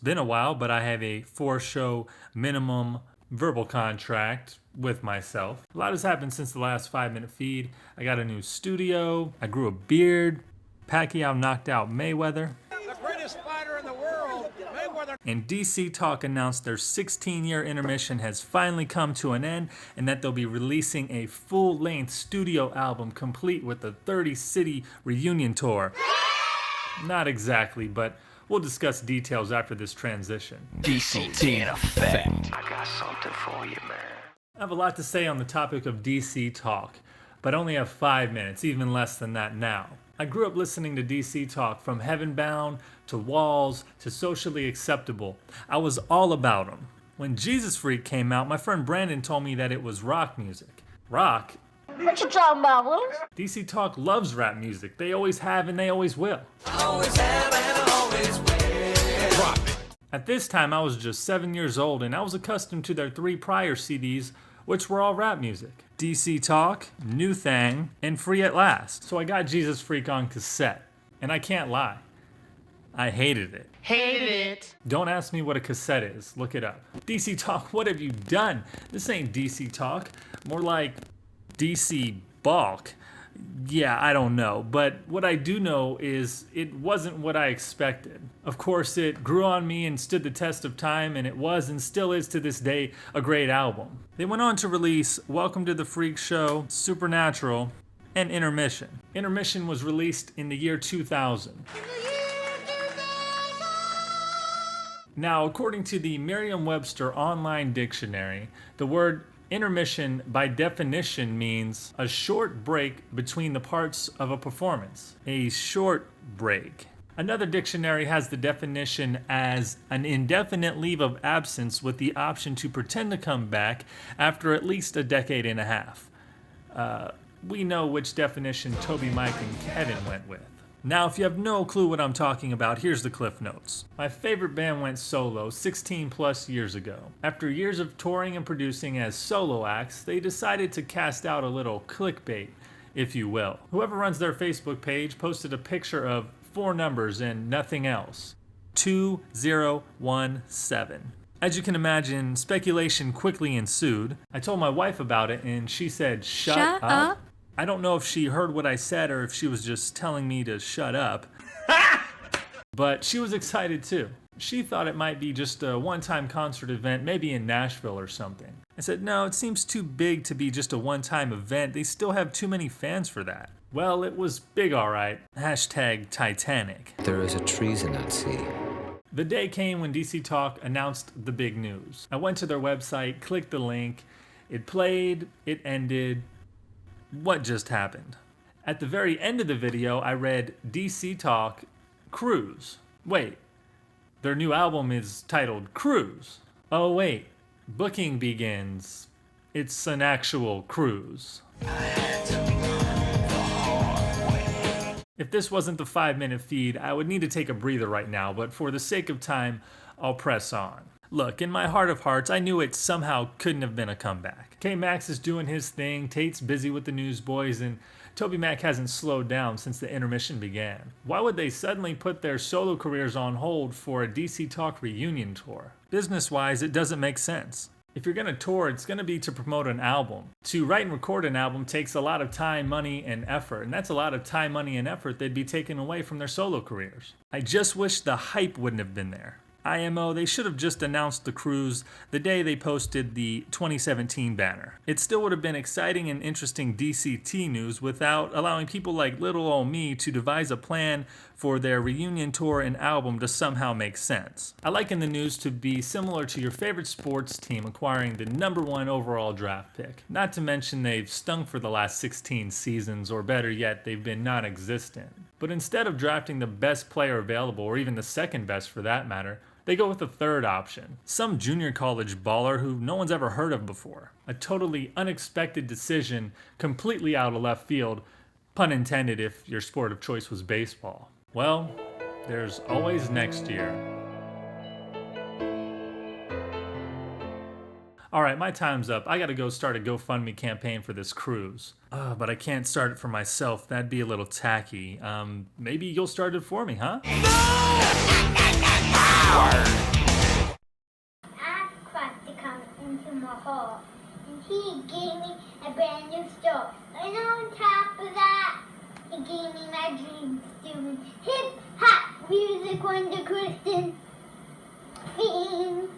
been a while, but I have a 4-show minimum verbal contract with myself. A lot has happened since the last 5-minute feed. I got a new studio, I grew a beard, Pacquiao knocked out Mayweather, The greatest fighter in the world, Mayweather. and dcTalk announced their 16-year intermission has finally come to an end, and that they'll be releasing a full-length studio album complete with a 30-city reunion tour. Not exactly, but we'll discuss details after this transition. dcT in effect. I got something for you, man. I have a lot to say on the topic of dcTalk, but only have 5 minutes, even less than that now. I grew up listening to dcTalk from Heaven Bound to Walls to Socially Acceptable. I was all about them. When Jesus Freak came out, my friend Brandon told me that it was rock music. Rock? What you talking about, Willis? dcTalk loves rap music. They always have and they always will. Always have and always will. Drop it. At this time, I was just 7 years old, and I was accustomed to their 3 prior CDs, which were all rap music. dcTalk, New Thang, and Free at Last. So I got Jesus Freak on cassette, and I can't lie, I hated it. Hated it. Don't ask me what a cassette is, look it up. dcTalk, what have you done? This ain't dcTalk, more like DC Balk. Yeah, I don't know, but what I do know is it wasn't what I expected. Of course, it grew on me and stood the test of time, and it was and still is to this day a great album. They went on to release Welcome to the Freak Show, Supernatural, and Intermission. Intermission was released in the year 2000. Now, according to the Merriam-Webster Online Dictionary, the word intermission by definition means a short break between the parts of a performance. A short break. Another dictionary has the definition as an indefinite leave of absence with the option to pretend to come back after at least a decade and a half. We know which definition Toby, Mike, and Kevin went with. Now, if you have no clue what I'm talking about, here's the Cliff Notes. My favorite band went solo 16 plus years ago. After years of touring and producing as solo acts, they decided to cast out a little clickbait, if you will. Whoever runs their Facebook page posted a picture of 4 numbers and nothing else. 2017. As you can imagine, speculation quickly ensued. I told my wife about it and she said, Shut up. I don't know if she heard what I said or if she was just telling me to shut up. But she was excited too. She thought it might be just a one-time concert event, maybe in Nashville or something. I said, no, it seems too big to be just a one-time event. They still have too many fans for that. Well, it was big, all right. Hashtag Titanic. There is a treason at sea. The day came when dcTalk announced the big news. I went to their website, clicked the link. It played, it ended. What just happened? At the very end of the video, I read dcTalk Cruise. Wait, their new album is titled Cruise. Oh wait, booking begins. It's an actual cruise. If this wasn't the 5-minute feed, I would need to take a breather right now, but for the sake of time, I'll press on. Look, in my heart of hearts, I knew it somehow couldn't have been a comeback. K-Max is doing his thing, Tate's busy with the Newsboys, and Toby Mac hasn't slowed down since the intermission began. Why would they suddenly put their solo careers on hold for a dcTalk reunion tour? Business-wise, it doesn't make sense. If you're gonna tour, it's gonna be to promote an album. To write and record an album takes a lot of time, money, and effort, and that's a lot of time, money, and effort they'd be taking away from their solo careers. I just wish the hype wouldn't have been there. IMO, they should have just announced the cruise the day they posted the 2017 banner. It still would have been exciting and interesting dcT news without allowing people like little old me to devise a plan for their reunion tour and album to somehow make sense. I liken the news to be similar to your favorite sports team acquiring the #1 overall draft pick. Not to mention they've stung for the last 16 seasons, or better yet, they've been non-existent. But instead of drafting the best player available, or even the second best for that matter, they go with the third option. Some junior college baller who no one's ever heard of before. A totally unexpected decision, completely out of left field, pun intended if your sport of choice was baseball. Well, there's always next year. All right, my time's up. I gotta go start a GoFundMe campaign for this cruise. But I can't start it for myself. That'd be a little tacky. Maybe you'll start it for me, huh? ball. And he gave me a brand new stove. And on top of that, he gave me my dreams doing hip hop music when the Kristen theme.